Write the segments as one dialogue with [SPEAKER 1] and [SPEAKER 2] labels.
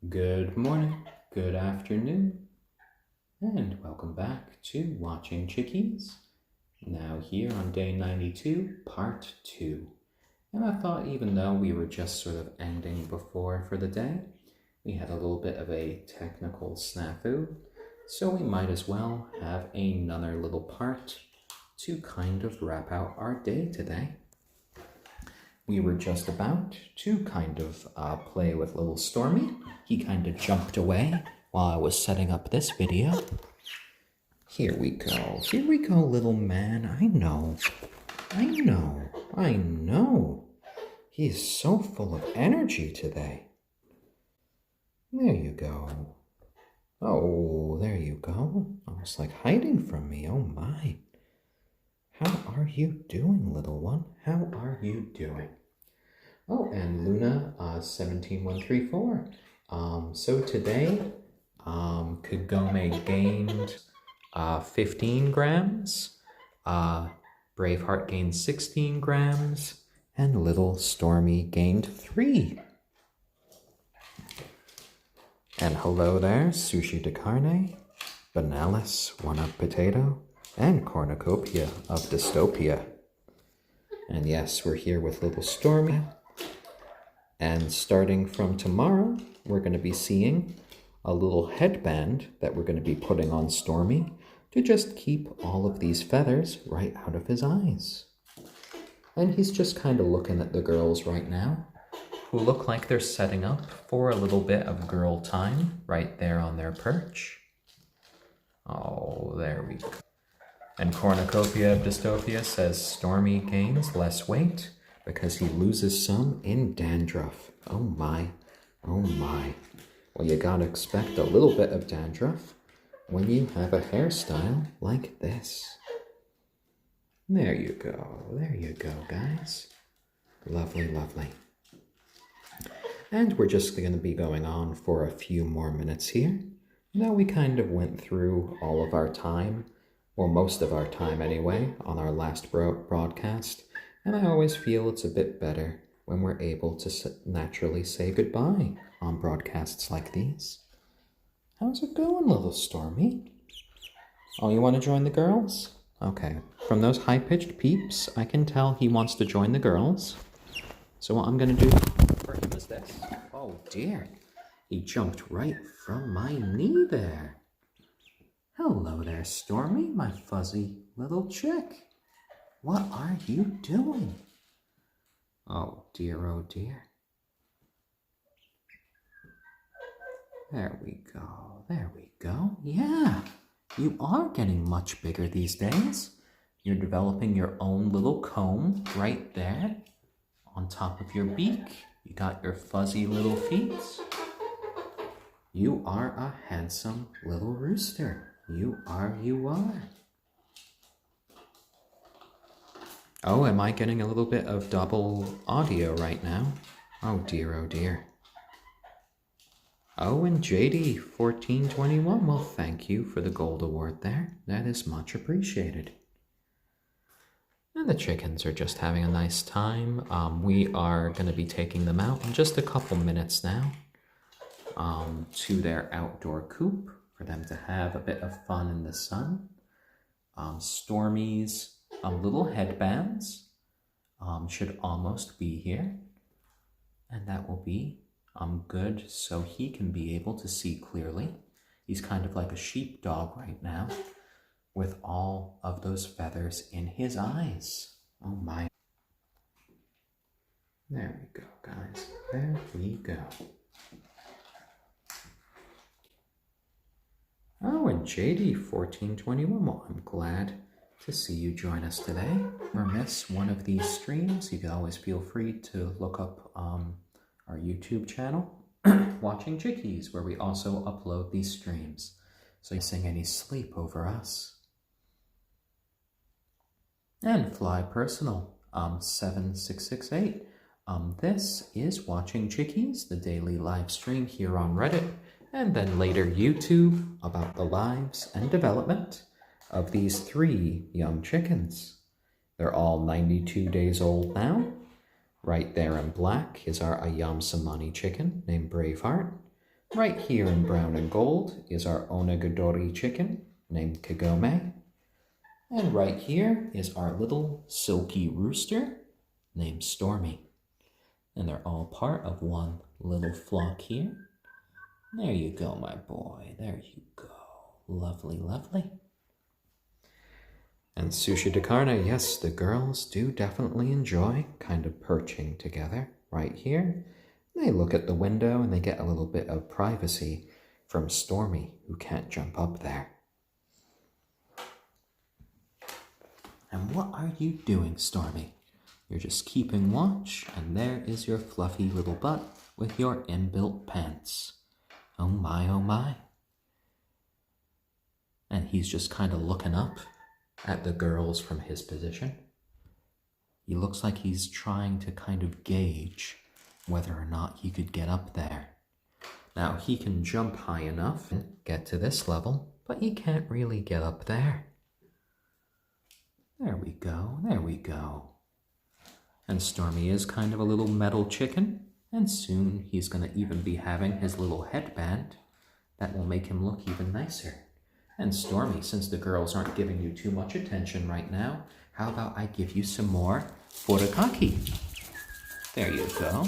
[SPEAKER 1] Good morning, good afternoon, and welcome back to Watching Chickies. Now here on day 92, part 2. And I thought even though we were just sort of ending before for the day, we had a little bit of a technical snafu, so we might as well have another little part to kind of wrap out our day today. We were just about to kind of play with little Stormy. He kind of jumped away while I was setting up this video. Here we go, little man. I know. He is so full of energy today. There you go. Oh, there you go. Almost like hiding from me. Oh my. How are you doing, little one? How are you doing? Oh, and Luna 17134. So today, Kagome gained 15 grams, Braveheart gained 16 grams, and little Stormy gained 3. And hello there, Sushi de Carne, Banalis, One Up Potato, and Cornucopia of Dystopia. And yes, we're here with little Stormy. And starting from tomorrow, we're going to be seeing a little headband that we're going to be putting on Stormy to just keep all of these feathers right out of his eyes. And he's just kind of looking at the girls right now, who look like they're setting up for a little bit of girl time right there on their perch. Oh, there we go. And Cornucopia of Dystopia says Stormy gains less weight because he loses some in dandruff. Oh my, oh my. Well, you gotta expect a little bit of dandruff when you have a hairstyle like this. There you go, guys. Lovely, lovely. And we're just gonna be going on for a few more minutes here. Now we kind of went through all of our time, well, most of our time anyway, on our last broadcast, and I always feel it's a bit better when we're able to naturally say goodbye on broadcasts like these. How's it going, little Stormy? Oh, you want to join the girls? Okay, from those high-pitched peeps, I can tell he wants to join the girls. So what I'm going to do for him is this. Oh dear, he jumped right from my knee there. Hello there, Stormy, my fuzzy little chick. What are you doing? Oh dear, oh dear. There we go. Yeah, you are getting much bigger these days. You're developing your own little comb right there on top of your beak. You got your fuzzy little feet. You are a handsome little rooster. You are. Oh, am I getting a little bit of double audio right now? Oh dear, oh dear. Oh, and JD1421, well, thank you for the gold award there. That is much appreciated. And the chickens are just having a nice time. We are going to be taking them out in just a couple minutes now to their outdoor coop for them to have a bit of fun in the sun. Stormy's little headbands should almost be here, and that will be good so he can be able to see clearly. He's kind of like a sheepdog right now with all of those feathers in his eyes. Oh my. There we go, guys. There we go. Oh, and JD1421, well, I'm glad to see you join us today. Or miss one of these streams, you can always feel free to look up our YouTube channel, Watching Chickies, where we also upload these streams. So you're missing any sleep over us. And Fly Personal, 7668. This is Watching Chickies, the daily live stream here on Reddit, and then later YouTube about the lives and development of these 3 young chickens. They're all 92 days old now. Right there in black is our ayam cemeni chicken named Braveheart. Right here in brown and gold is our onagadori chicken named Kagome. And right here is our little silky rooster named Stormy. And they're all part of one little flock here. There you go, my boy. There you go. Lovely, lovely. And sushi de carne, yes, the girls do definitely enjoy kind of perching together right here. They look at the window and they get a little bit of privacy from Stormy, who can't jump up there. And what are you doing, Stormy? You're just keeping watch, and there is your fluffy little butt with your inbuilt pants. Oh my, oh my. And he's just kind of looking up at the girls from his position. He looks like he's trying to kind of gauge whether or not he could get up there. Now, he can jump high enough and get to this level, but he can't really get up there. There we go, there we go. And Stormy is kind of a little metal chicken, and soon he's going to even be having his little headband that will make him look even nicer. And Stormy, since the girls aren't giving you too much attention right now, how about I give you some more furikake? There you go.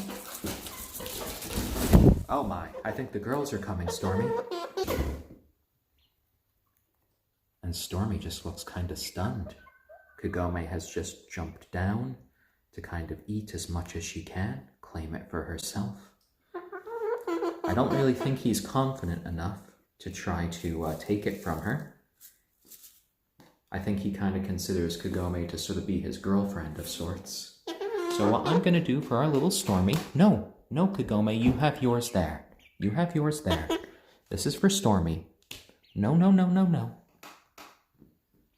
[SPEAKER 1] Oh my, I think the girls are coming, Stormy. And Stormy just looks kind of stunned. Kagome has just jumped down to kind of eat as much as she can, claim it for herself. I don't really think he's confident enough to try to take it from her. I think he kind of considers Kagome to sort of be his girlfriend of sorts. So what I'm going to do for our little Stormy... No, Kagome, you have yours there. You have yours there. This is for Stormy. No.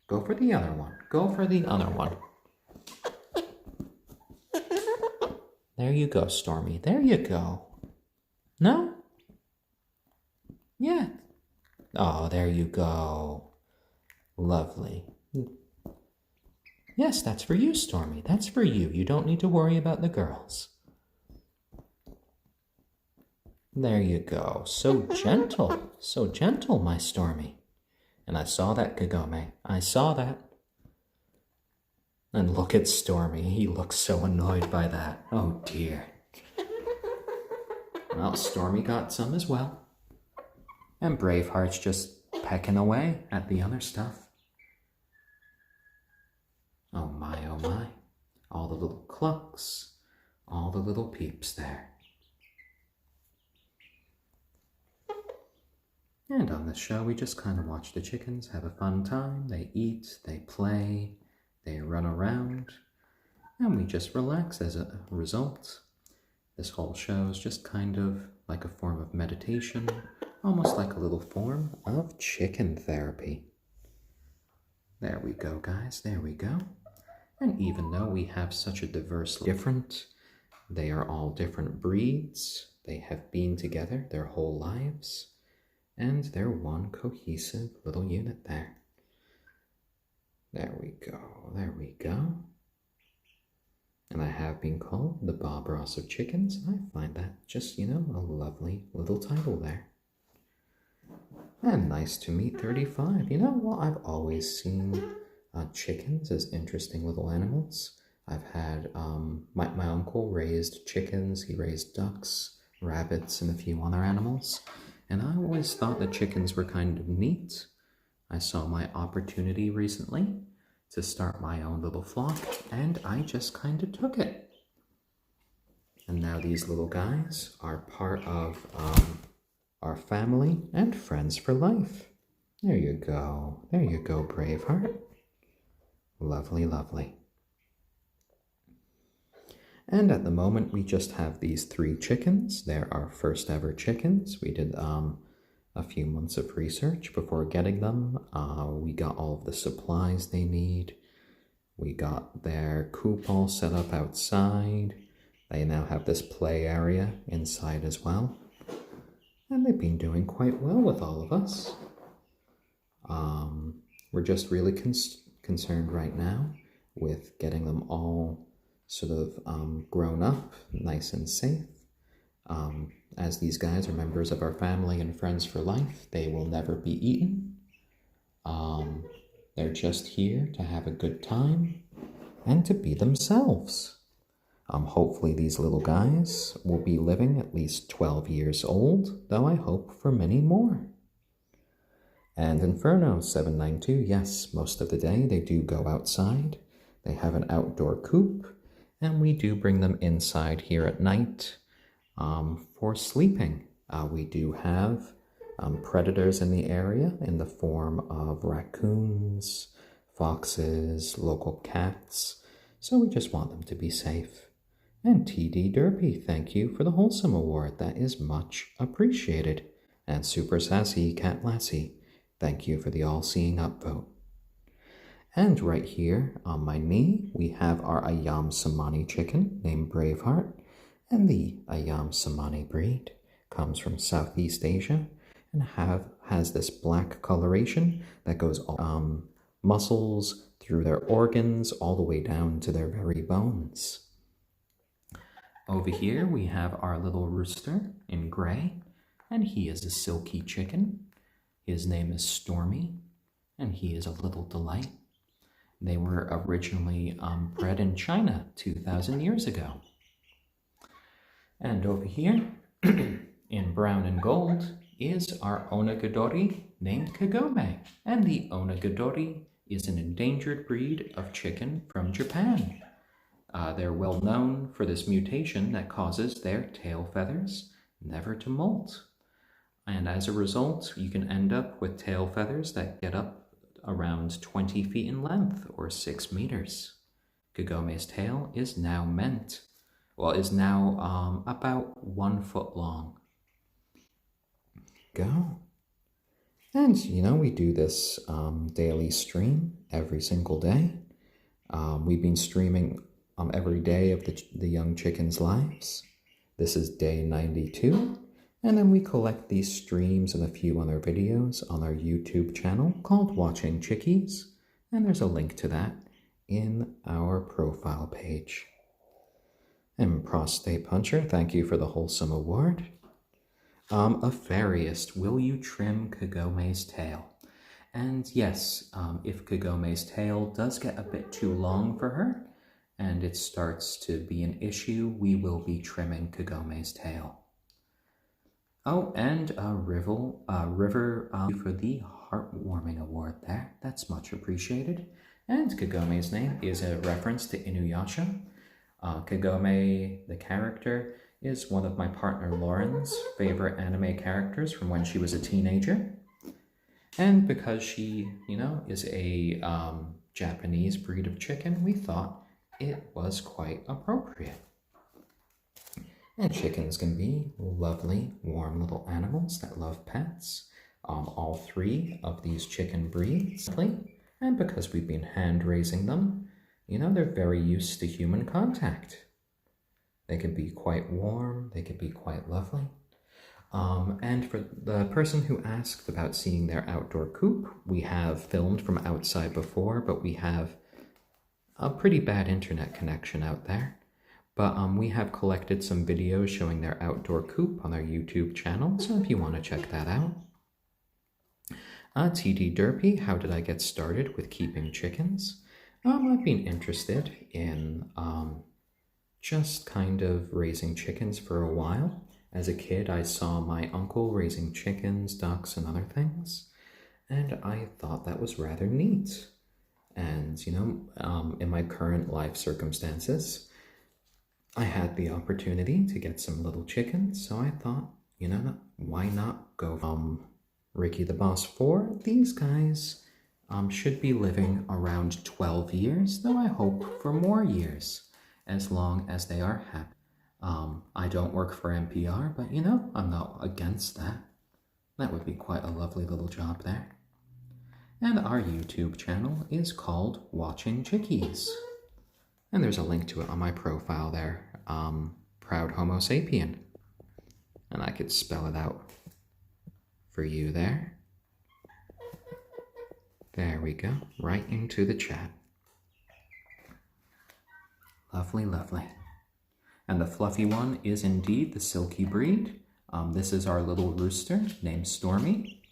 [SPEAKER 1] Go for the other one. Go for the other one. There you go, Stormy. There you go. No? Yeah. Oh, there you go. Lovely. Yes, that's for you, Stormy. That's for you. You don't need to worry about the girls. There you go. So gentle, my Stormy. And I saw that, Kagome. I saw that. And look at Stormy. He looks so annoyed by that. Oh, dear. Well, Stormy got some as well. And Braveheart's just pecking away at the other stuff. Oh my, oh my. All the little clucks. All the little peeps there. And on this show, we just kind of watch the chickens have a fun time. They eat, they play, they run around, and we just relax as a result. This whole show is just kind of like a form of meditation, almost like a little form of chicken therapy. There we go, guys, there we go. And even though we have such a diverse, they are all different breeds. They have been together their whole lives. And they're one cohesive little unit there. There we go, there we go. And I have been called the Bob Ross of chickens. I find that just, a lovely little title there. And nice to meet 35. You know what? I've always seen chickens as interesting little animals. I've had, my uncle raised chickens. He raised ducks, rabbits, and a few other animals. And I always thought that chickens were kind of neat. I saw my opportunity recently to start my own little flock, and I just kind of took it. And now these little guys are part of our family and friends for life. There you go. There you go, Braveheart. Lovely, lovely. And at the moment, we just have these 3 chickens. They're our first ever chickens. We did a few months of research before getting them. We got all of the supplies they need. We got their coop all set up outside. They now have this play area inside as well. And they've been doing quite well with all of us. We're just really concerned right now with getting them all sort of grown up, nice and safe. As these guys are members of our family and friends for life, they will never be eaten. They're just here to have a good time and to be themselves. Hopefully these little guys will be living at least 12 years old, though I hope for many more. And Inferno 792, yes, most of the day they do go outside. They have an outdoor coop, and we do bring them inside here at night for sleeping. We do have predators in the area in the form of raccoons, foxes, local cats, so we just want them to be safe. And TD Derpy, thank you for the Wholesome Award. That is much appreciated. And Super Sassy Cat Lassie, thank you for the all-seeing upvote. And right here on my knee, we have our ayam cemeni chicken named Braveheart. And the ayam cemeni breed comes from Southeast Asia and has this black coloration that goes muscles through their organs all the way down to their very bones. Over here we have our little rooster in gray, and he is a silkie chicken. His name is Stormy, and he is a little delight. They were originally bred in China 2,000 years ago. And over here, in brown and gold, is our onagadori named Kagome. And the onagadori is an endangered breed of chicken from Japan. They're well known for this mutation that causes their tail feathers never to molt. And as a result, you can end up with tail feathers that get up around 20 feet in length, or 6 meters. Kagome's tail is now about 1 foot long. Go. And, we do this daily stream every single day. We've been streaming every day of the young chickens' lives. This is day 92. And then we collect these streams and a few other videos on our YouTube channel called Watching Chickies. And there's a link to that in our profile page. And Prostate Puncher, thank you for the Wholesome Award. Afariist, will you trim Kagome's tail? And yes, if Kagome's tail does get a bit too long for her, and it starts to be an issue, we will be trimming Kagome's tail. Oh, and River for the Heartwarming Award there. That's much appreciated. And Kagome's name is a reference to Inuyasha. Kagome, the character, is one of my partner Lauren's favorite anime characters from when she was a teenager. And because she, is a Japanese breed of chicken, we thought it was quite appropriate. And chickens can be lovely, warm little animals that love pets. All 3 of these chicken breeds. And because we've been hand raising them, they're very used to human contact. They can be quite warm, they can be quite lovely. And for the person who asked about seeing their outdoor coop, we have filmed from outside before, but we have a pretty bad internet connection out there. But we have collected some videos showing their outdoor coop on our YouTube channel, so if you want to check that out. TD Derpy, how did I get started with keeping chickens? I've been interested in just kind of raising chickens for a while. As a kid, I saw my uncle raising chickens, ducks, and other things, and I thought that was rather neat. And, in my current life circumstances, I had the opportunity to get some little chickens, so I thought, why not go Ricky the Boss 4? These guys should be living around 12 years, though I hope for more years, as long as they are happy. I don't work for NPR, but I'm not against that. That would be quite a lovely little job there. And our YouTube channel is called Watching Chickies. And there's a link to it on my profile there. Proud Homo Sapien. And I could spell it out for you there. There we go, right into the chat. Lovely, lovely. And the fluffy one is indeed the silkie breed. This is our little rooster named Stormy.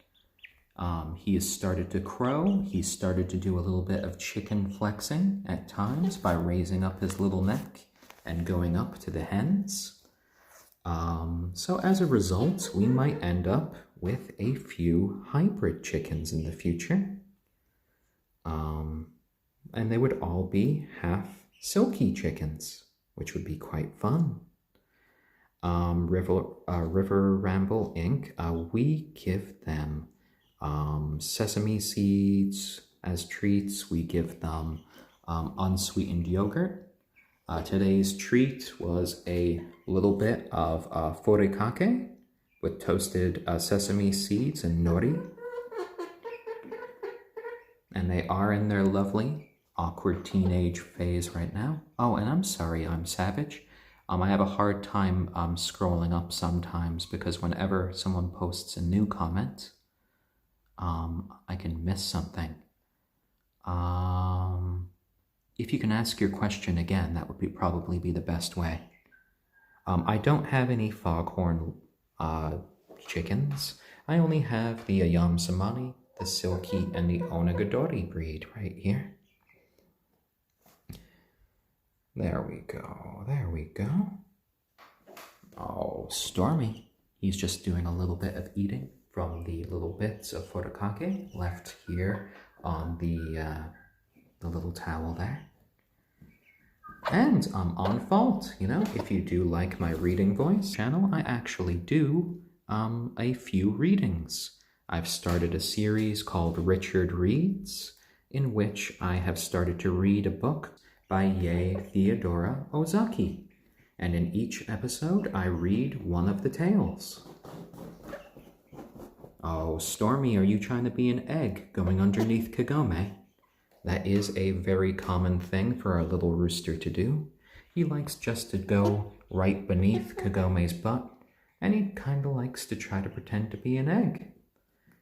[SPEAKER 1] He has started to crow. He's started to do a little bit of chicken flexing at times by raising up his little neck and going up to the hens. So as a result, we might end up with a few hybrid chickens in the future. And they would all be half silkie chickens, which would be quite fun. River Ramble Inc., we give them sesame seeds as treats. We give them unsweetened yogurt. Today's treat was a little bit of furikake with toasted sesame seeds and nori. And they are in their lovely, awkward teenage phase right now. Oh, and I'm sorry, I'm savage. I have a hard time scrolling up sometimes because whenever someone posts a new comment, I can miss something. If you can ask your question again, that would probably be the best way. I don't have any foghorn chickens. I only have the ayam, cemeni, the silkie, and the onagadori breed right here. There we go, there we go. Oh, Stormy. He's just doing a little bit of eating from the little bits of furikake left here on the little towel there. And on fault, you know, if you do like my reading voice channel, I actually do a few readings. I've started a series called Richard Reads, in which I have started to read a book by Yae Theodora Ozaki. And in each episode, I read one of the tales. Oh, Stormy, are you trying to be an egg going underneath Kagome? That is a very common thing for our little rooster to do. He likes just to go right beneath Kagome's butt, and he kind of likes to try to pretend to be an egg.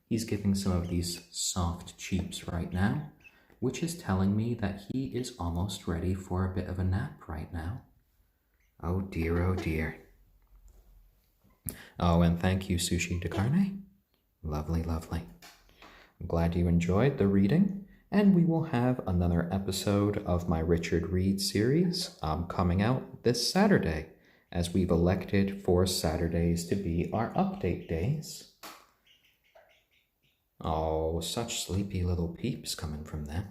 [SPEAKER 1] He's giving some of these soft cheeps right now, which is telling me that he is almost ready for a bit of a nap right now. Oh dear, oh dear. Oh, and thank you, Sushi de Carne. Lovely, lovely. I'm glad you enjoyed the reading, and we will have another episode of my Richard Reed series coming out this Saturday, as we've elected for Saturdays to be our update days. Oh, such sleepy little peeps coming from them.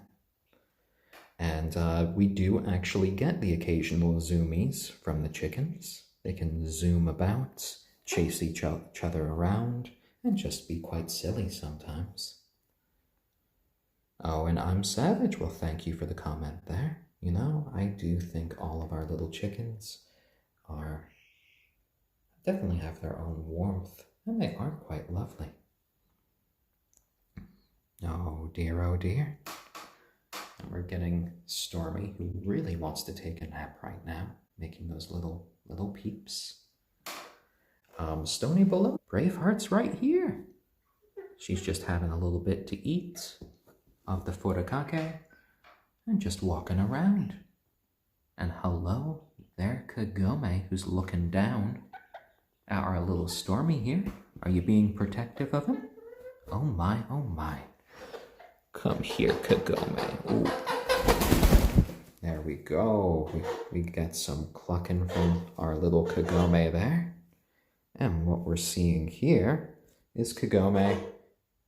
[SPEAKER 1] And we do actually get the occasional zoomies from the chickens. They can zoom about, chase each other around, and just be quite silly sometimes. Oh, and I'm savage. Well, thank you for the comment there. You know, I do think all of our little chickens definitely have their own warmth, and they are quite lovely. Oh dear, oh dear. And we're getting Stormy, who really wants to take a nap right now, making those little peeps. Stony below, Braveheart's right here. She's just having a little bit to eat of the furikake and just walking around. And hello, there Kagome, who's looking down at our little Stormy here. Are you being protective of him? Oh my, oh my. Come here, Kagome. Ooh. There we go. We get some clucking from our little Kagome there. And what we're seeing here is Kagome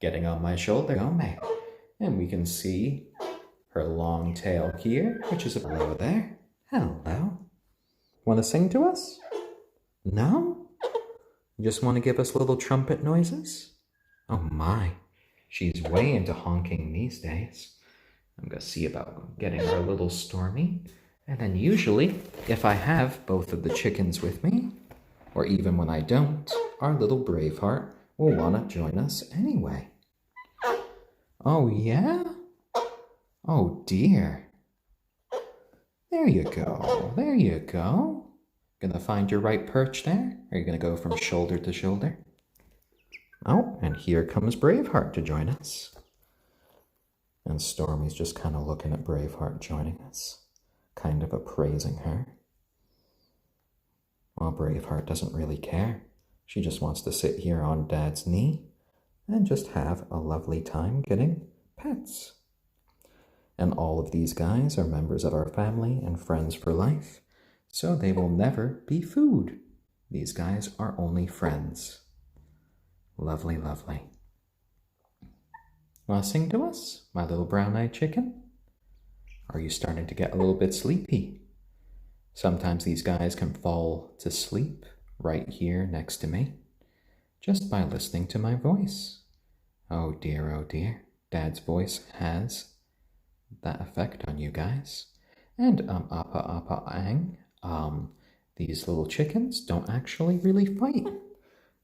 [SPEAKER 1] getting on my shoulder. Kagome. And we can see her long tail here, which is hello there. Hello. Want to sing to us? No? You just want to give us little trumpet noises? Oh my. She's way into honking these days. I'm going to see about getting our little Stormy. And then usually, if I have both of the chickens with me, or even when I don't, our little Braveheart will want to join us anyway. Oh, yeah? Oh, dear. There you go. There you go. Gonna find your right perch there? Or are you gonna go from shoulder to shoulder? Oh, and here comes Braveheart to join us. And Stormy's just kind of looking at Braveheart joining us, kind of appraising her. Well, Braveheart doesn't really care. She just wants to sit here on Dad's knee and just have a lovely time getting pets. And all of these guys are members of our family and friends for life, so they will never be food. These guys are only friends. Lovely, lovely. Want to sing to us, my little brown-eyed chicken? Are you starting to get a little bit sleepy? Sometimes these guys can fall to sleep right here next to me, just by listening to my voice. Oh dear, Dad's voice has that effect on you guys. And appa ang, these little chickens don't actually really fight.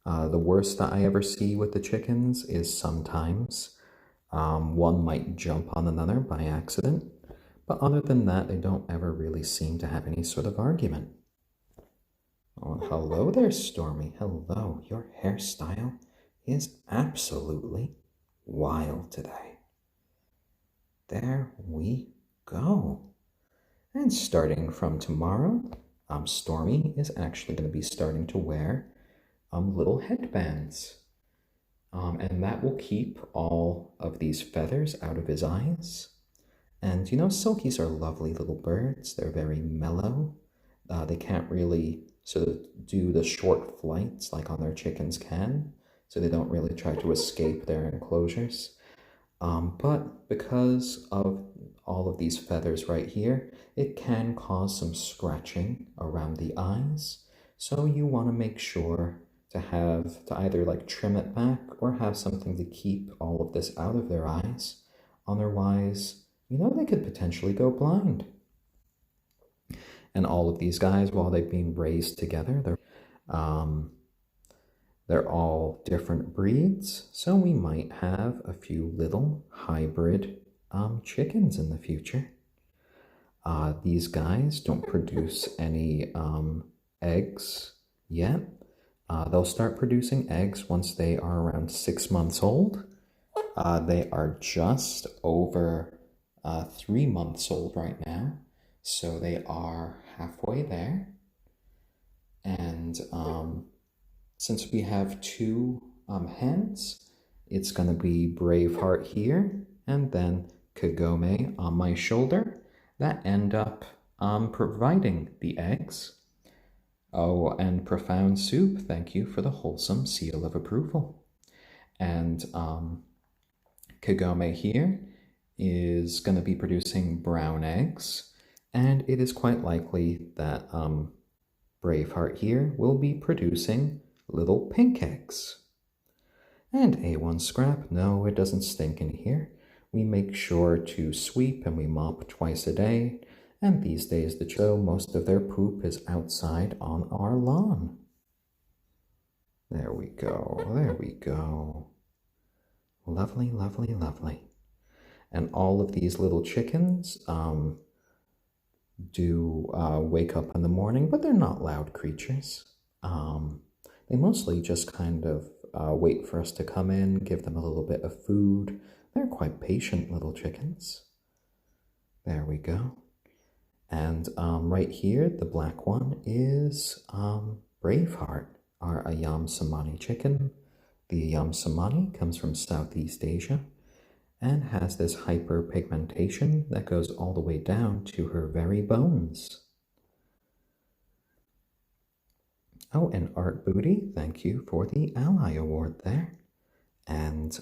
[SPEAKER 1] The worst that I ever see with the chickens is sometimes one might jump on another by accident, but other than that, they don't ever really seem to have any sort of argument. Oh, hello there, Stormy. Hello. Your hairstyle is absolutely wild today. There we go. And starting from tomorrow, Stormy is actually going to be starting to wear little headbands. And that will keep all of these feathers out of his eyes. And you know, silkies are lovely little birds. They're very mellow. They can't really sort of do the short flights like on their chickens can, so they don't really try to escape their enclosures. But because of all of these feathers right here, it can cause some scratching around the eyes. So you want to make sure to either like trim it back or have something to keep all of this out of their eyes. Otherwise, you know, they could potentially go blind. And all of these guys, while they're being raised together, they're all different breeds, so we might have a few little hybrid chickens in the future. These guys don't produce any eggs yet. They'll start producing eggs once they are around 6 months old. They are just over 3 months old right now, so they are halfway there. And since we have two hens, it's going to be Braveheart here and then Kagome on my shoulder that end up providing the eggs. Oh, and Profound Soup, thank you for the wholesome seal of approval. And Kagome here is going to be producing brown eggs, and it is quite likely that Braveheart here will be producing little pink eggs. And A1 Scrap, no, it doesn't stink in here. We make sure to sweep and we mop twice a day, and these days the show, most of their poop is outside on our lawn. There we go, there we go. Lovely, lovely, lovely. And all of these little chickens do wake up in the morning, but they're not loud creatures. They mostly just kind of wait for us to come in, give them a little bit of food. They're quite patient little chickens. There we go. And right here, the black one is Braveheart, our ayam cemeni chicken. The ayam cemeni comes from Southeast Asia and has this hyperpigmentation that goes all the way down to her very bones. Oh, and Art Booty, thank you for the Ally Award there. And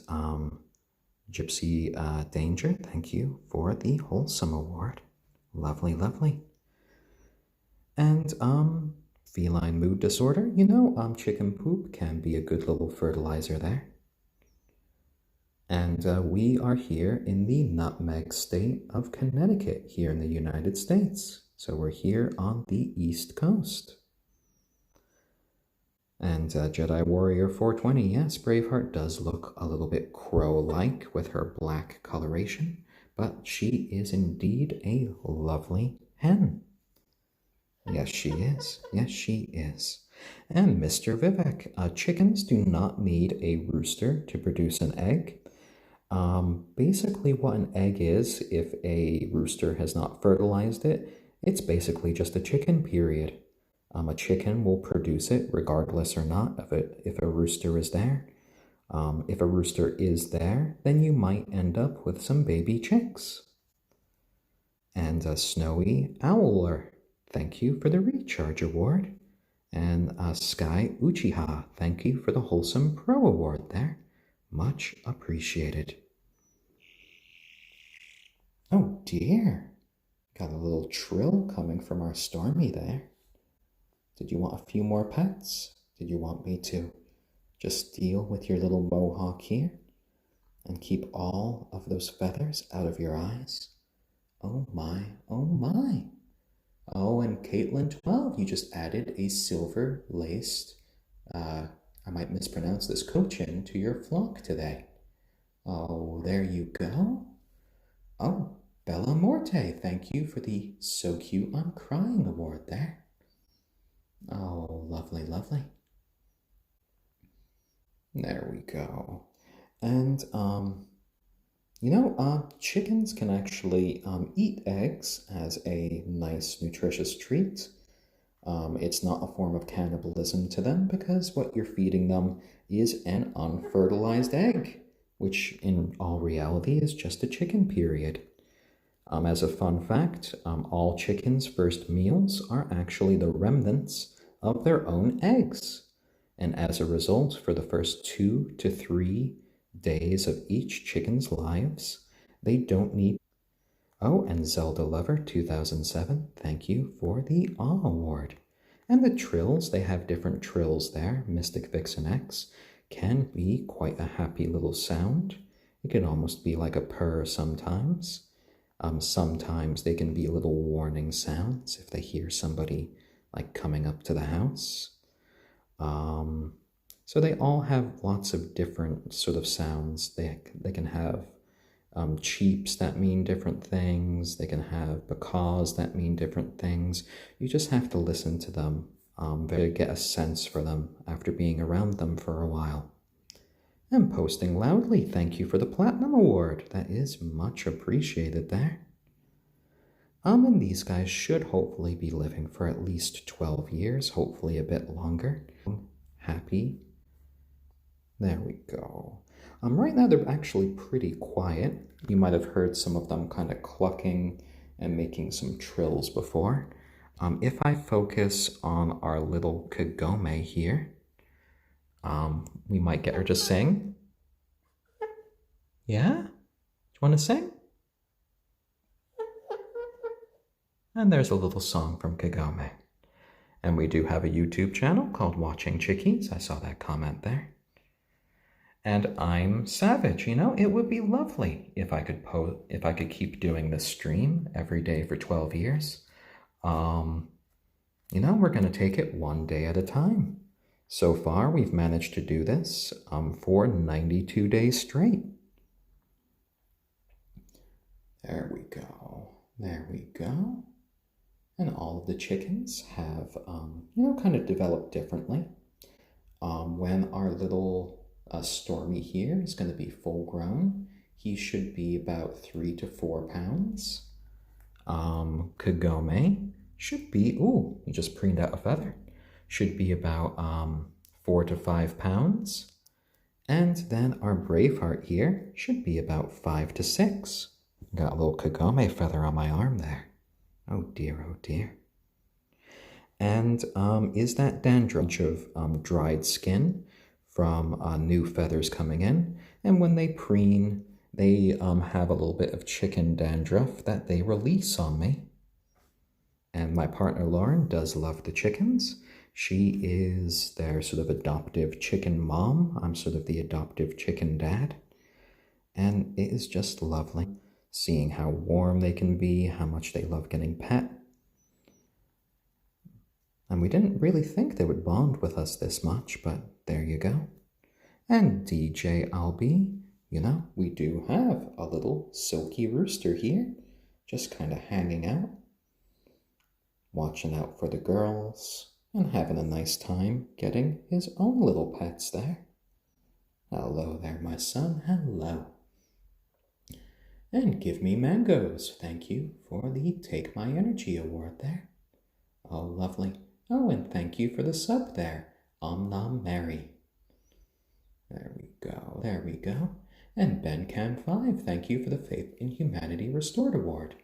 [SPEAKER 1] Gypsy Danger, thank you for the Wholesome Award. Lovely, lovely. And Feline Mood Disorder, you know, chicken poop can be a good little fertilizer there. And we are here in the nutmeg state of Connecticut here in the United States. So we're here on the East Coast. And Jedi Warrior 420, yes, Braveheart does look a little bit crow-like with her black coloration, but she is indeed a lovely hen. Yes, she is. Yes, she is. And Mr. Vivek, chickens do not need a rooster to produce an egg. Basically what an egg is, if a rooster has not fertilized it, it's basically just a chicken, period. A chicken will produce it regardless or not of it if a rooster is there. If a rooster is there, then you might end up with some baby chicks. And a Snowy Owler, thank you for the Recharge Award. And a Sky Uchiha, thank you for the Wholesome Pro Award there. Much appreciated. Oh dear, got a little trill coming from our Stormy there. Did you want a few more pets? Did you want me to just deal with your little mohawk here and keep all of those feathers out of your eyes? Oh my, oh my. Oh, and Caitlin12, you just added a silver laced, I might mispronounce this, cochin to your flock today. Oh, there you go. Oh, Bella Morte, thank you for the So Cute I'm Crying award there. Oh, lovely, lovely. There we go. And, chickens can actually eat eggs as a nice, nutritious treat. It's not a form of cannibalism to them because what you're feeding them is an unfertilized egg, which in all reality is just a chicken, period. As a fun fact, all chickens' first meals are actually the remnants of their own eggs. And as a result, for the first 2 to 3 days of each chicken's lives, they don't need. Oh, and Zelda Lover 2007, thank you for the Awe Award. And the trills, they have different trills there. Mystic Vixen X can be quite a happy little sound. It can almost be like a purr sometimes. Sometimes they can be little warning sounds if they hear somebody like coming up to the house. So they all have lots of different sort of sounds. They can have cheeps that mean different things. They can have because that mean different things. You just have to listen to them to get a sense for them after being around them for a while. And Posting Loudly, thank you for the Platinum Award. That is much appreciated there. And these guys should hopefully be living for at least 12 years, hopefully a bit longer. Happy. There we go. Right now they're actually pretty quiet. You might have heard some of them kind of clucking and making some trills before. If I focus on our little Kagome here, we might get her to sing. Yeah? Do you want to sing? And there's a little song from Kagome. And we do have a YouTube channel called Watching Chickies. I saw that comment there. And I'm Savage. It would be lovely if I could keep doing this stream every day for 12 years. We're going to take it one day at a time. So far, we've managed to do this for 92 days straight. There we go. There we go. And all of the chickens have, kind of developed differently. When our little Stormy here is going to be full grown, he should be about 3 to 4 pounds. Kagome should be, ooh, he just preened out a feather, should be about 4 to 5 pounds. And then our Braveheart here should be about 5 to 6. Got a little Kagome feather on my arm there. Oh dear, oh dear. And is that dandruff of dried skin from new feathers coming in? And when they preen, they have a little bit of chicken dandruff that they release on me. And my partner Lauren does love the chickens. She is their sort of adoptive chicken mom. I'm sort of the adoptive chicken dad. And it is just lovely seeing how warm they can be, how much they love getting pet. And we didn't really think they would bond with us this much, but there you go. And DJ Albie, we do have a little silky rooster here, just kind of hanging out, watching out for the girls, and having a nice time getting his own little pets there. Hello there, my son, hello. And Give Me Mangoes, thank you for the Take My Energy award there. Oh, lovely. Oh, and thank you for the sub there. Nom Mary. There we go, there we go. And BenCam5, thank you for the Faith in Humanity Restored Award.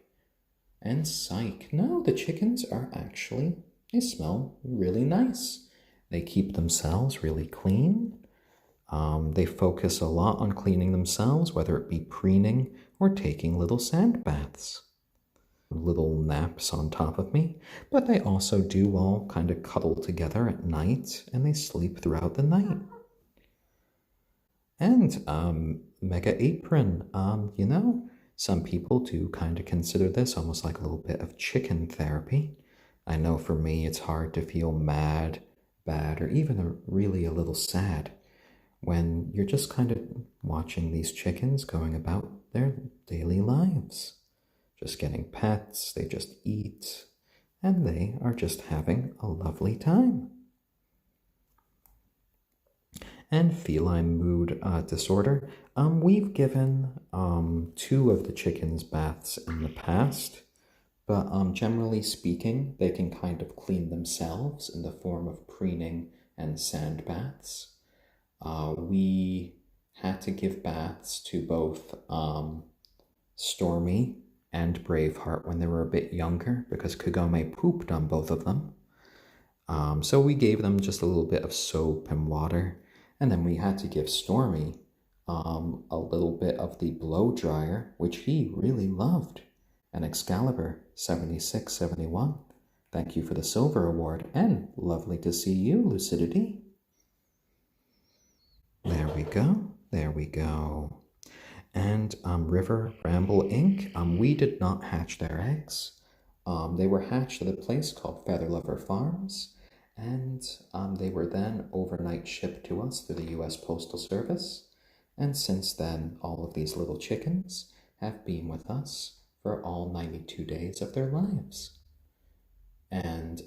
[SPEAKER 1] And psych, no, the chickens are actually, they smell really nice. They keep themselves really clean. They focus a lot on cleaning themselves, whether it be preening or taking little sand baths. Little naps on top of me, but they also do all kind of cuddle together at night and they sleep throughout the night. And Mega Apron, you know, some people do kind of consider this almost like a little bit of chicken therapy. I know for me it's hard to feel mad, bad, or even really a little sad when you're just kind of watching these chickens going about their daily lives. Just getting pets, they just eat, and they are just having a lovely time. And feline mood disorder. We've given 2 of the chickens baths in the past, but generally speaking, they can kind of clean themselves in the form of preening and sand baths. We had to give baths to both Stormy and Braveheart when they were a bit younger because Kagome pooped on both of them. So we gave them just a little bit of soap and water, and then we had to give Stormy a little bit of the blow dryer, which he really loved. And Excalibur 7671, thank you for the silver award, and lovely to see you, Lucidity. There we go, there we go. And River Ramble Inc., we did not hatch their eggs. They were hatched at a place called Feather Lover Farms, and they were then overnight shipped to us through the U.S. Postal Service. And since then, all of these little chickens have been with us for all 92 days of their lives. And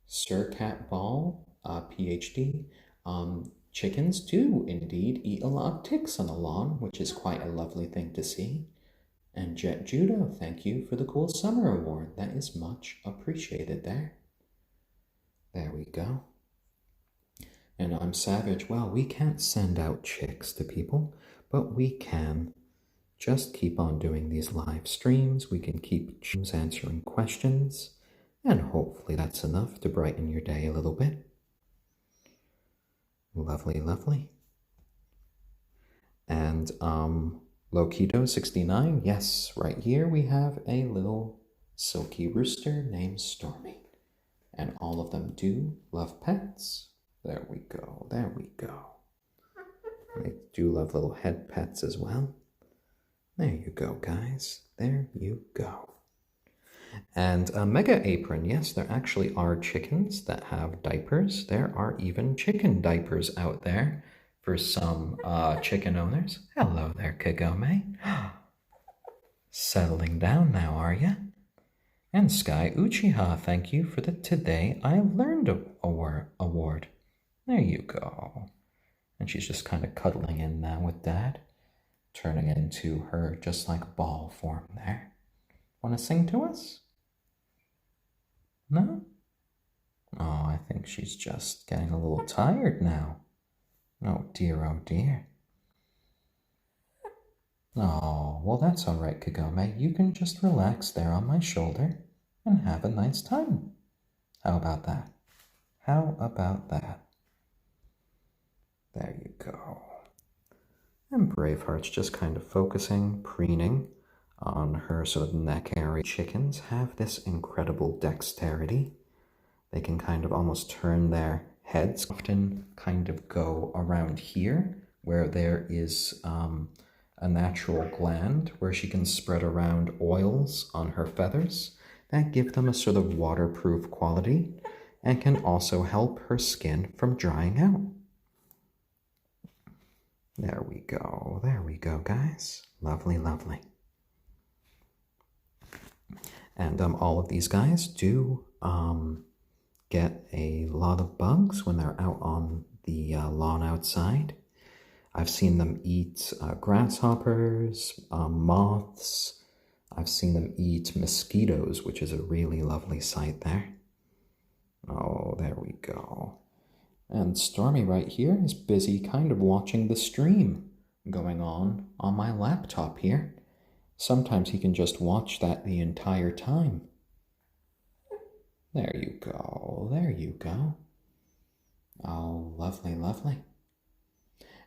[SPEAKER 1] Sir Cat Ball, PhD, chickens do indeed eat a lot of ticks on the lawn, which is quite a lovely thing to see. And Jet Judo, thank you for the cool summer award. That is much appreciated there. There we go. And I'm Savage. Well, we can't send out chicks to people, but we can just keep on doing these live streams. We can keep answering questions, and hopefully that's enough to brighten your day a little bit. Lovely, lovely. And Lokito69, yes, right here we have a little silky rooster named Stormy. And all of them do love pets. There we go, there we go. They do love little head pets as well. There you go, guys. There you go. And Mega Apron, yes, there actually are chickens that have diapers. There are even chicken diapers out there for some chicken owners. Hello there, Kagome. Settling down now, are you? And Sky Uchiha, thank you for the Today I Learned award. There you go. And she's just kind of cuddling in now with Dad, turning into her just like ball form there. Want to sing to us? No? Oh, I think she's just getting a little tired now. Oh dear, oh dear. Oh, well that's all right, Kagome. You can just relax there on my shoulder and have a nice time. How about that? How about that? There you go. And Braveheart's just kind of focusing, preening on her sort of neck area. Chickens have this incredible dexterity. They can kind of almost turn their heads, often kind of go around here where there is a natural gland where she can spread around oils on her feathers that give them a sort of waterproof quality and can also help her skin from drying out. There we go, guys. Lovely, lovely. And all of these guys do get a lot of bugs when they're out on the lawn outside. I've seen them eat grasshoppers, moths. I've seen them eat mosquitoes, which is a really lovely sight there. there we go. And Stormy right here is busy kind of watching the stream going on my laptop here. Sometimes he can just watch that the entire time. There you go, there you go. Oh, lovely, lovely.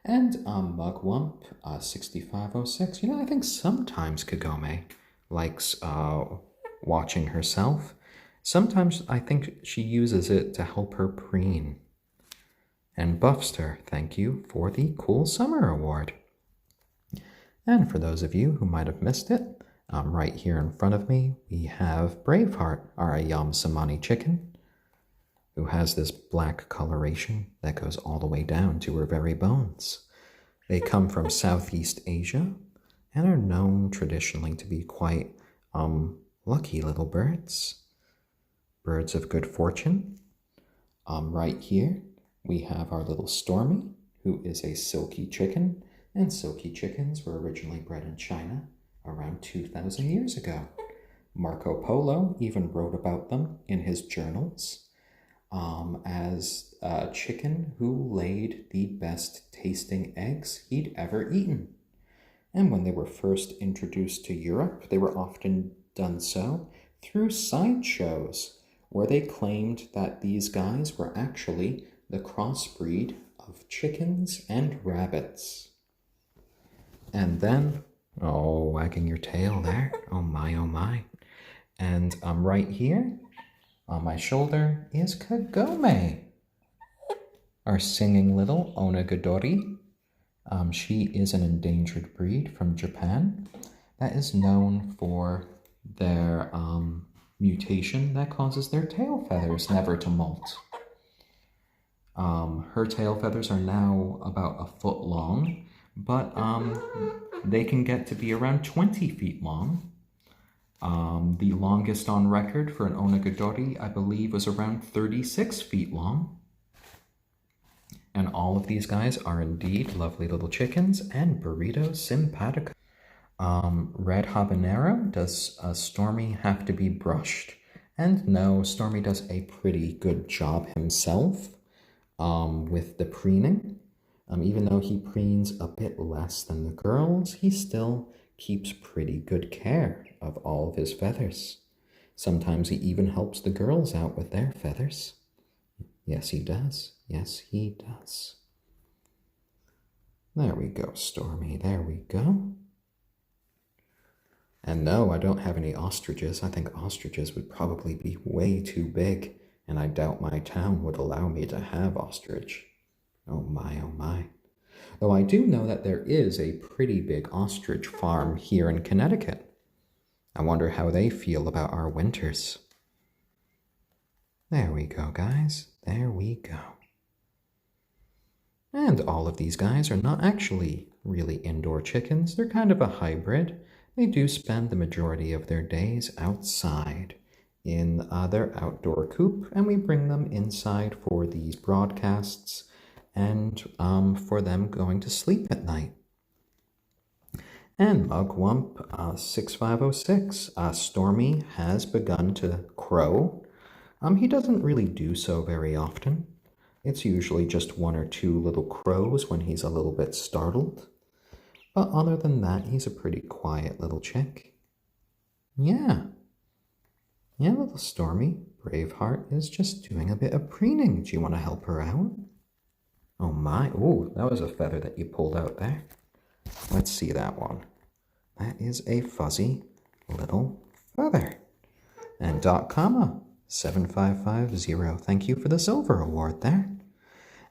[SPEAKER 1] And Mugwump 6506, I think sometimes Kagome likes watching herself. Sometimes I think she uses it to help her preen. And Buffster, thank you for the Cool Summer Award. And for those of you who might have missed it, right here in front of me, we have Braveheart, our ayam cemeni chicken, who has this black coloration that goes all the way down to her very bones. They come from Southeast Asia and are known traditionally to be quite lucky little birds. Birds of good fortune. Right here, we have our little Stormy, who is a silkie chicken, and silkie chickens were originally bred in China around 2,000 years ago. Marco Polo even wrote about them in his journals as a chicken who laid the best tasting eggs he'd ever eaten. And when they were first introduced to Europe, they were often done so through sideshows, where they claimed that these guys were actually the crossbreed of chickens and rabbits. And then, oh, wagging your tail there, oh my, oh my. And right here, on my shoulder, is Kagome, our singing little onagadori. She is an endangered breed from Japan that is known for their mutation that causes their tail feathers never to molt. Her tail feathers are now about 1 foot long, but they can get to be around 20 feet long. The longest on record for an onagadori, I believe, was around 36 feet long. And all of these guys are indeed lovely little chickens and burrito simpatico. Red habanero, does Stormy have to be brushed? And no, Stormy does a pretty good job himself with the preening. Even though he preens a bit less than the girls, he still keeps pretty good care of all of his feathers. Sometimes he even helps the girls out with their feathers. Yes, he does. Yes, he does. There we go, Stormy. There we go. And no, I don't have any ostriches. I think ostriches would probably be way too big, and I doubt my town would allow me to have ostrich. Oh my, oh my. Though I do know that there is a pretty big ostrich farm here in Connecticut. I wonder how they feel about our winters. There we go, guys. There we go. And all of these guys are not actually really indoor chickens. They're kind of a hybrid. They do spend the majority of their days outside in their outdoor coop, and we bring them inside for these broadcasts and for them going to sleep at night. And Mugwump 6506, Stormy has begun to crow. He doesn't really do so very often. It's usually just 1 or 2 little crows when he's a little bit startled. But other than that, he's a pretty quiet little chick. Yeah. Yeah, little Stormy, Braveheart, is just doing a bit of preening. Do you want to help her out? Oh my, ooh, that was a feather that you pulled out there. Let's see that one. That is a fuzzy little feather. And .comma 7550, thank you for the silver award there.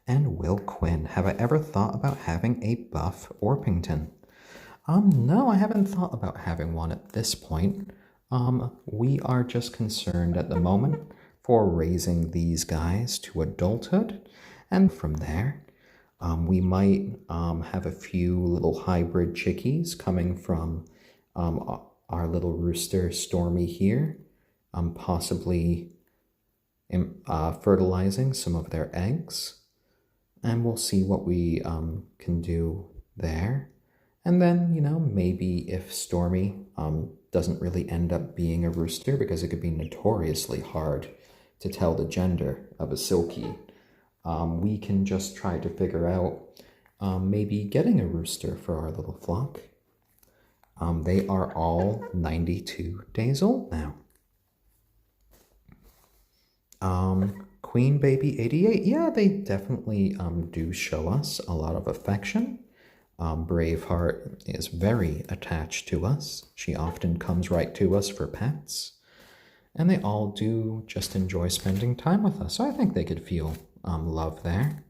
[SPEAKER 1] And Will Quinn, have I ever thought about having a buff Orpington? No, I haven't thought about having one at this point. We are just concerned at the moment for raising these guys to adulthood, and from there, we might have a few little hybrid chickies coming from our little rooster Stormy here, possibly fertilizing some of their eggs, and we'll see what we can do there. And then, maybe if Stormy doesn't really end up being a rooster, because it could be notoriously hard to tell the gender of a silkie. We can just try to figure out maybe getting a rooster for our little flock. They are all 92 days old now. Queen Baby 88, yeah, they definitely do show us a lot of affection. Braveheart is very attached to us. She often comes right to us for pets. And they all do just enjoy spending time with us. So I think they could feel love there.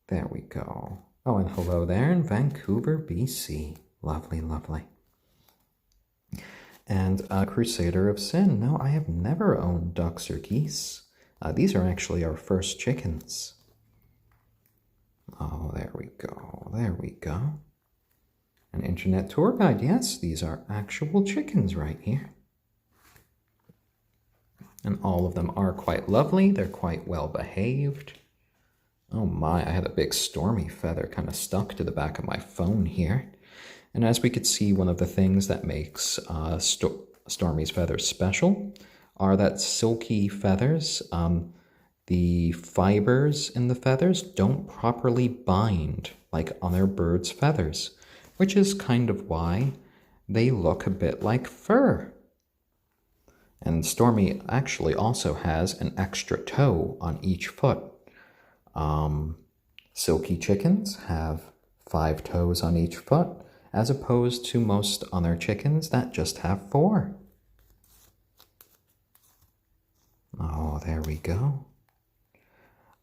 [SPEAKER 1] There we go. Oh, and hello there in Vancouver, BC. Lovely, lovely. And Crusader of Sin. No, I have never owned ducks or geese. These are actually our first chickens. Oh, there we go. There we go. An internet tour guide. Yes, these are actual chickens right here. And all of them are quite lovely. They're quite well behaved. Oh my, I had a big Stormy feather kind of stuck to the back of my phone here. And as we could see, one of the things that makes Stormy's feathers special are that silky feathers. The fibers in the feathers don't properly bind like other birds' feathers, which is kind of why they look a bit like fur. And Stormy actually also has an extra toe on each foot. Silky chickens have 5 toes on each foot, as opposed to most other chickens that just have 4. Oh, there we go.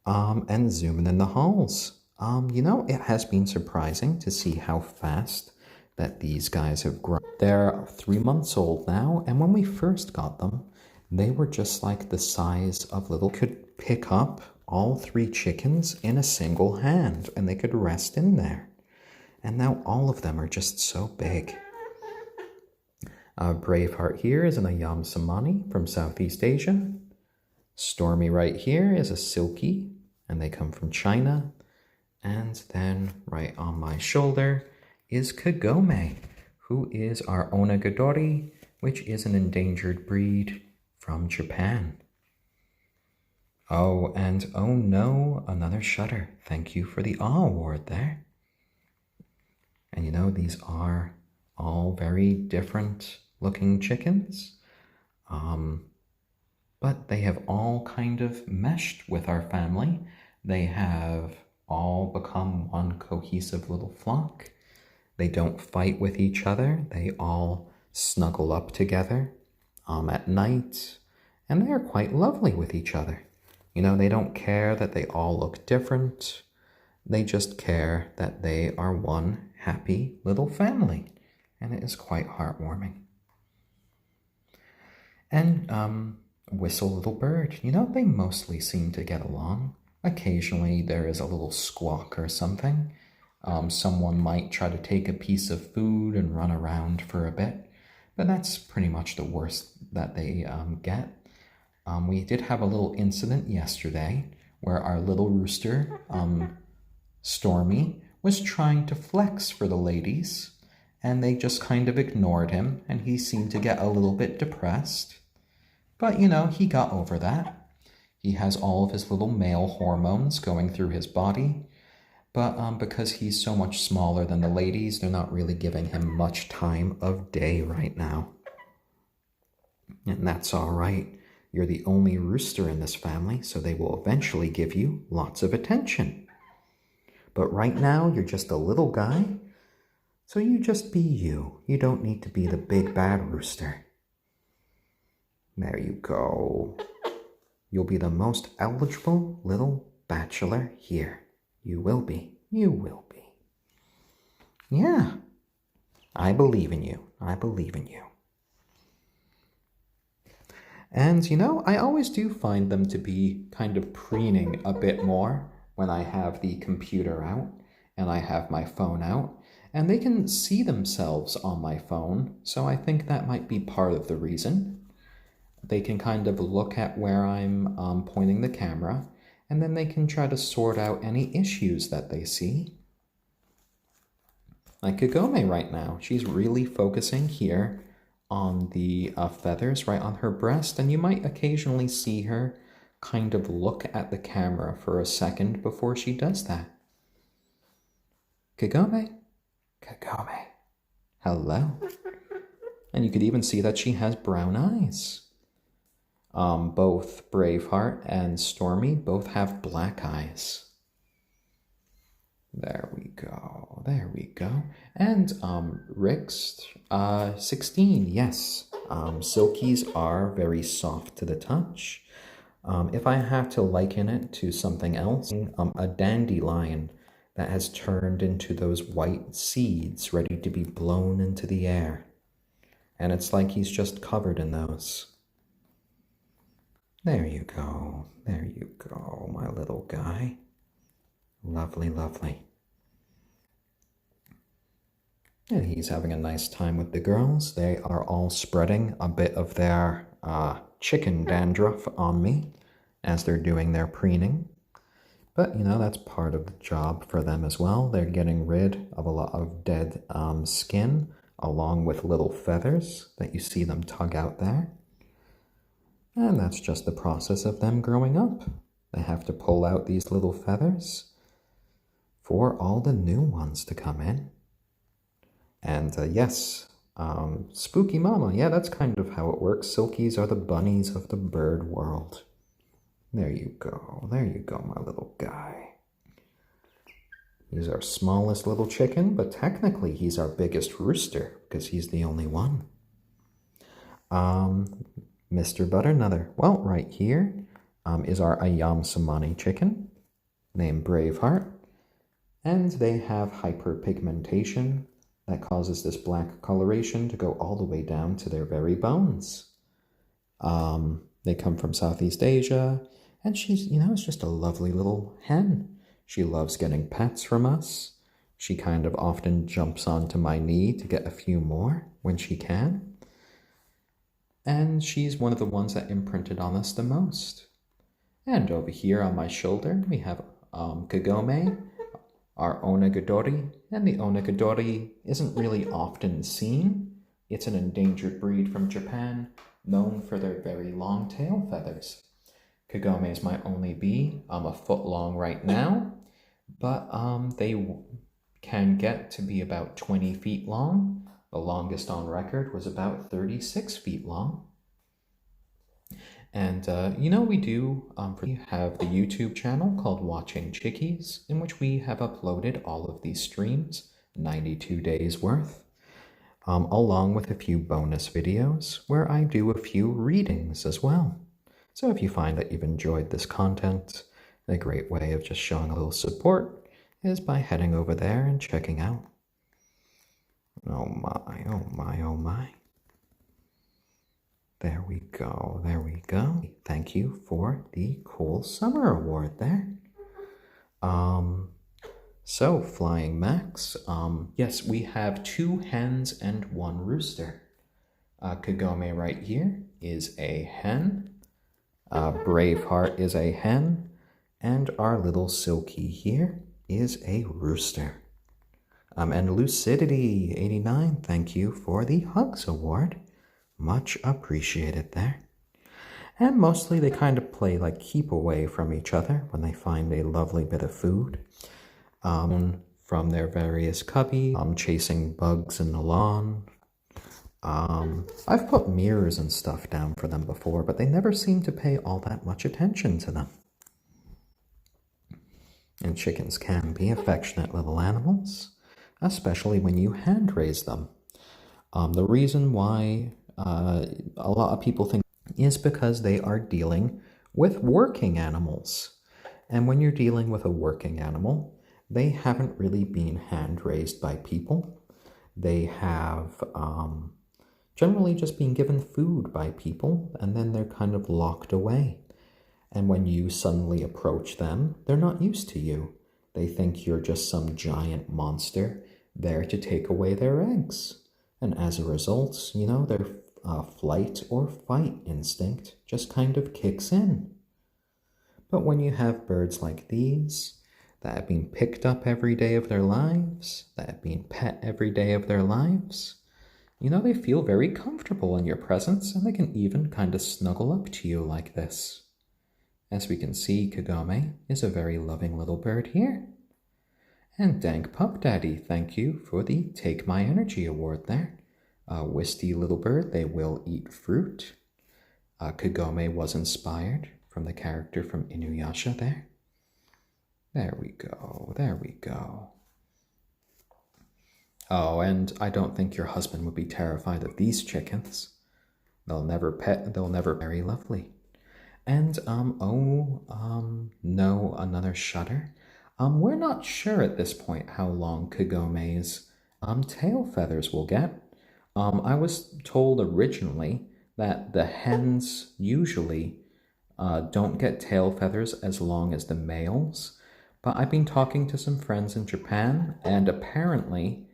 [SPEAKER 1] And zooming in the halls. You know, it has been surprising to see how fast that these guys have grown. They're 3 months old now, and when we first got them, they were just like the size of little, could pick up all 3 chickens in a single hand, and they could rest in there. And now all of them are just so big. Braveheart here is an ayam cemeni from Southeast Asia. Stormy right here is a silkie, and they come from China. And then right on my shoulder is Kagome, who is our onagadori, which is an endangered breed from Japan. Oh, and oh no, another shutter. Thank you for the awe award there. And you know, these are all very different looking chickens. But they have all kind of meshed with our family. They have all become one cohesive little flock. They don't fight with each other. They all snuggle up together at night, and they are quite lovely with each other. You know, they don't care that they all look different. They just care that they are one happy little family, and it is quite heartwarming. And Whistle Little Bird, you know, they mostly seem to get along. Occasionally there is a little squawk or something. Someone might try to take a piece of food and run around for a bit, but that's pretty much the worst that they get. We did have a little incident yesterday where our little rooster, Stormy, was trying to flex for the ladies, and they just kind of ignored him, and he seemed to get a little bit depressed. But, you know, he got over that. He has all of his little male hormones going through his body, but because he's so much smaller than the ladies, they're not really giving him much time of day right now. And that's all right. You're the only rooster in this family, so they will eventually give you lots of attention. But right now, you're just a little guy, so you just be you. You don't need to be the big bad rooster. There you go. You'll be the most eligible little bachelor here. You will be. You will be. Yeah. I believe in you. I believe in you. And, you know, I always do find them to be kind of preening a bit more when I have the computer out and I have my phone out. And they can see themselves on my phone, so I think that might be part of the reason. They can kind of look at where I'm pointing the camera, and then they can try to sort out any issues that they see. Like Kagome right now, she's really focusing here on the feathers right on her breast, and you might occasionally see her kind of look at the camera for a second before she does that. Kagome? Kagome. Hello. And you could even see that she has brown eyes. Both Braveheart and Stormy both have black eyes. There we go, there we go. And Rick's 16, yes. Silkies are very soft to the touch. If I have to liken it to something else, a dandelion that has turned into those white seeds ready to be blown into the air. And it's like he's just covered in those. There you go, my little guy. Lovely, lovely. And he's having a nice time with the girls. They are all spreading a bit of their chicken dandruff on me as they're doing their preening. But, you know, that's part of the job for them as well. They're getting rid of a lot of dead skin, along with little feathers that you see them tug out there. And that's just the process of them growing up. They have to pull out these little feathers for all the new ones to come in. And yes, Spooky Mama, yeah, that's kind of how it works. Silkies are the bunnies of the bird world. There you go, my little guy. He's our smallest little chicken, but technically he's our biggest rooster because he's the only one. Mr. Butternuther, well, right here is our ayam cemeni chicken named Braveheart. And they have hyperpigmentation that causes this black coloration to go all the way down to their very bones. They come from Southeast Asia, and she's, you know, it's just a lovely little hen. She loves getting pets from us. She kind of often jumps onto my knee to get a few more when she can. And she's one of the ones that imprinted on us the most. And over here on my shoulder, we have Kagome, our onagadori, and the onagadori isn't really often seen. It's an endangered breed from Japan, known for their very long tail feathers. Kagomes might only be a foot long right now, but they can get to be about 20 feet long. The longest on record was about 36 feet long. And, you know, we do have the YouTube channel called Watching Chickies, in which we have uploaded all of these streams, 92 days worth, along with a few bonus videos where I do a few readings as well. So if you find that you've enjoyed this content, a great way of just showing a little support is by heading over there and checking out. Oh my, oh my, oh my. There we go, there we go. Thank you for the cool summer award there. So Flying Max, yes, we have 2 hens and 1 rooster. Kagome right here is a hen. Braveheart is a hen. And our little Silkie here is a rooster. And Lucidity 89, thank you for the Hugs Award. Much appreciated there. And mostly they kind of play like keep away from each other when they find a lovely bit of food. From their various cubbies, chasing bugs in the lawn. I've put mirrors and stuff down for them before, but they never seem to pay all that much attention to them. And chickens can be affectionate little animals, especially when you hand raise them. The reason why a lot of people think is because they are dealing with working animals. And when you're dealing with a working animal, they haven't really been hand raised by people. They have generally just been given food by people, and then they're kind of locked away. And when you suddenly approach them, they're not used to you. They think you're just some giant monster there to take away their eggs. And as a result, you know, their flight or fight instinct just kind of kicks in. But when you have birds like these, that have been picked up every day of their lives, that have been pet every day of their lives, You know, they feel very comfortable in your presence, and they can even kind of snuggle up to you like this. As we can see, Kagome is a very loving little bird here. And Dank Pup Daddy, thank you for the Take My Energy award there. Wisty little bird, they will eat fruit. Kagome was inspired from the character from Inuyasha there. There we go, there we go. Oh, and I don't think your husband would be terrified of these chickens. They'll never very lovely. And, no, another shutter. We're not sure at this point how long Kagome's, tail feathers will get. I was told originally that the hens usually, don't get tail feathers as long as the males. But I've been talking to some friends in Japan, and apparently,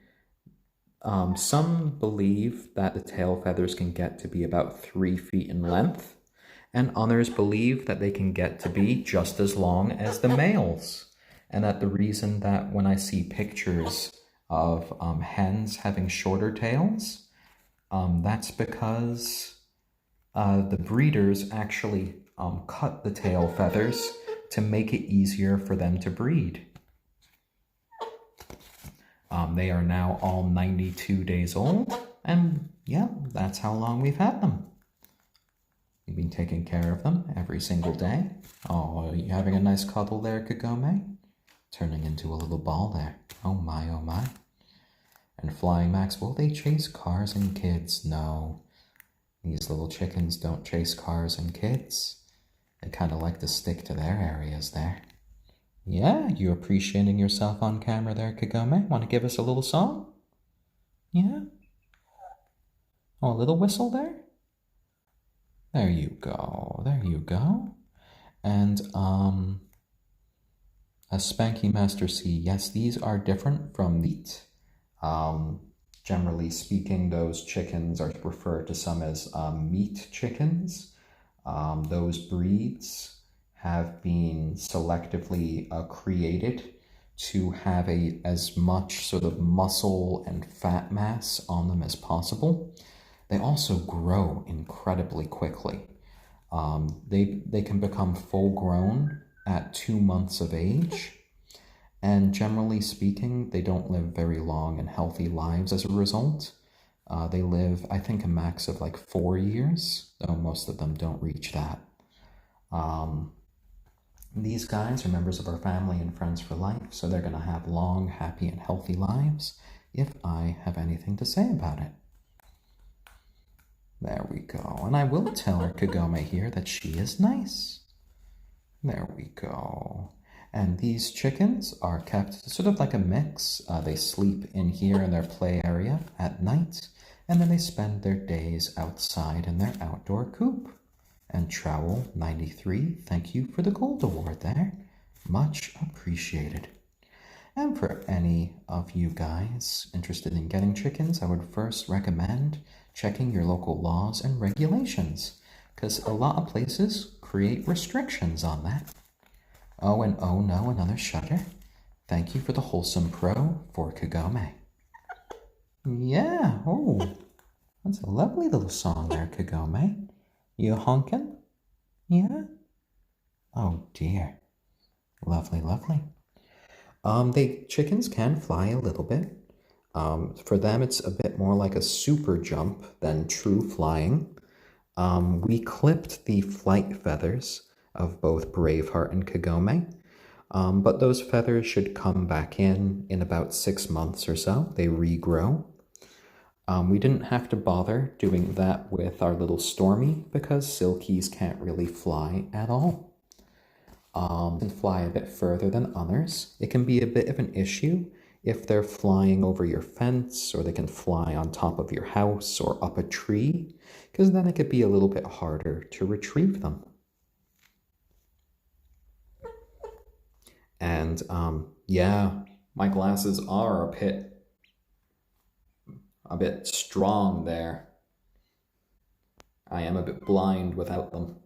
[SPEAKER 1] some believe that the tail feathers can get to be about 3 feet in length, and others believe that they can get to be just as long as the males. And that the reason that when I see pictures of hens having shorter tails, that's because the breeders actually cut the tail feathers to make it easier for them to breed. They are now all 92 days old, and yeah, that's how long we've had them. We've been taking care of them every single day. Oh, are you having a nice cuddle there, Kagome? Turning into a little ball there. Oh my, oh my. And Flying Max, will they chase cars and kids? No. These little chickens don't chase cars and kids. They kind of like to stick to their areas there. Yeah, you appreciating yourself on camera there, Kagome? Want to give us a little song? Yeah? Oh, a little whistle there? There you go, there you go. And, a Spanky Master C, yes, these are different from meat. Generally speaking, those chickens are referred to some as meat chickens. Those breeds have been selectively created to have as much sort of muscle and fat mass on them as possible. They also grow incredibly quickly. They can become full grown at 2 months of age, and generally speaking, they don't live very long and healthy lives as a result. They live, I think, a max of like 4 years, though most of them don't reach that. These guys are members of our family and friends for life, so they're going to have long, happy, and healthy lives if I have anything to say about it. There we go. And I will tell her, Kagome here, that she is nice. There we go. And these chickens are kept sort of like a mix. They sleep in here in their play area at night, and then they spend their days outside in their outdoor coop. And Trowel93, thank you for the gold award there. Much appreciated. And for any of you guys interested in getting chickens, I would first recommend checking your local laws and regulations, because a lot of places create restrictions on that. Oh, and oh no, another shutter. Thank you for the Wholesome Pro for Kagome. Yeah, oh, that's a lovely little song there, Kagome. You honking? Yeah? Oh dear. Lovely, lovely. Chickens can fly a little bit. For them, it's a bit more like a super jump than true flying. We clipped the flight feathers of both Braveheart and Kagome, but those feathers should come back in about 6 months or so. They regrow. We didn't have to bother doing that with our little Stormy because silkies can't really fly at all. Can fly a bit further than others. It can be a bit of an issue if they're flying over your fence, or they can fly on top of your house or up a tree, because then it could be a little bit harder to retrieve them. And yeah, my glasses are a bit strong there. I am a bit blind without them.